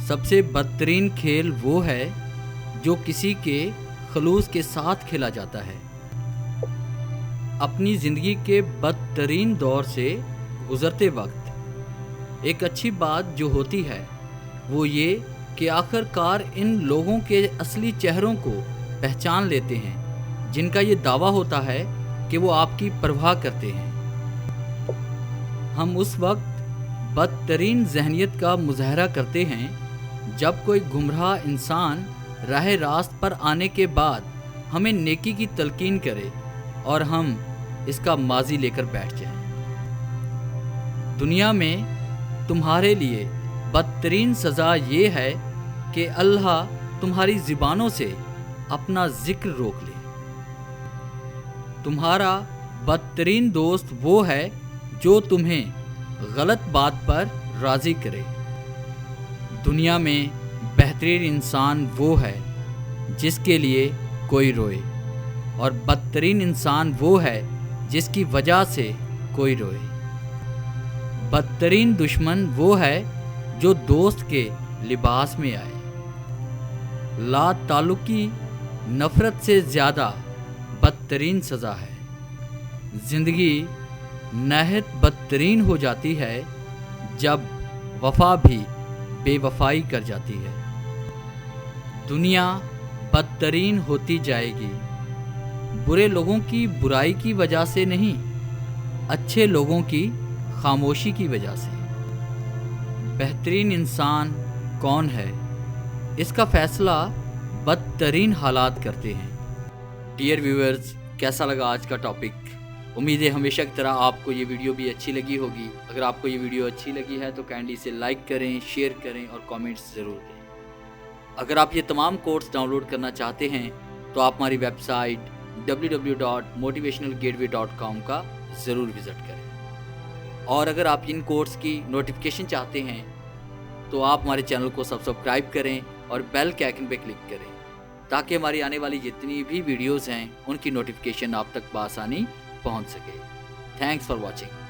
سب سے بدترین کھیل وہ ہے جو کسی کے خلوص کے ساتھ کھیلا جاتا ہے۔ اپنی زندگی کے بدترین دور سے گزرتے وقت ایک اچھی بات جو ہوتی ہے وہ یہ کہ آخر کار ان لوگوں کے اصلی چہروں کو پہچان لیتے ہیں جن کا یہ دعویٰ ہوتا ہے کہ وہ آپ کی پرواہ کرتے ہیں۔ ہم اس وقت بدترین ذہنیت کا مظاہرہ کرتے ہیں جب کوئی گمراہ انسان راہ راست پر آنے کے بعد ہمیں نیکی کی تلقین کرے اور ہم اس کا ماضی لے کر بیٹھ جائیں۔ دنیا میں تمہارے لیے بدترین سزا یہ ہے کہ اللہ تمہاری زبانوں سے اپنا ذکر روک لے۔ تمہارا بدترین دوست وہ ہے جو تمہیں غلط بات پر راضی کرے۔ دنیا میں بہترین انسان وہ ہے جس کے لیے کوئی روئے، اور بدترین انسان وہ ہے جس کی وجہ سے کوئی روئے۔ بدترین دشمن وہ ہے جو دوست کے لباس میں آئے۔ لا تعلقی نفرت سے زیادہ بدترین سزا ہے۔ زندگی نہایت بدترین ہو جاتی ہے جب وفا بھی بے وفائی کر جاتی ہے۔ دنیا بدترین ہوتی جائے گی، برے لوگوں کی برائی کی وجہ سے نہیں، اچھے لوگوں کی خاموشی کی وجہ سے۔ بہترین انسان کون ہے اس کا فیصلہ بدترین حالات کرتے ہیں۔ ڈیئر ویورز، کیسا لگا آج کا ٹاپک؟ امید ہے ہمیشہ کی طرح آپ کو یہ ویڈیو بھی اچھی لگی ہوگی۔ اگر آپ کو یہ ویڈیو اچھی لگی ہے تو کائنڈلی اسے لائک کریں، شیئر کریں اور کامنٹس ضرور دیں۔ اگر آپ یہ تمام کورس ڈاؤن لوڈ کرنا چاہتے ہیں تو آپ ہماری ویب سائٹ www.motivationalgateway.com کا ضرور وزٹ کریں، اور اگر آپ ان کورس کی نوٹیفیکیشن چاہتے ہیں تو آپ ہمارے چینل کو سبسکرائب کریں اور بیل کے آئکن پہ کلک کریں تاکہ ہماری آنے والی جتنی بھی ویڈیوز ہیں ان کی نوٹیفیکیشن آپ تک بآسانی پہنچ سکے۔ Thanks for watching.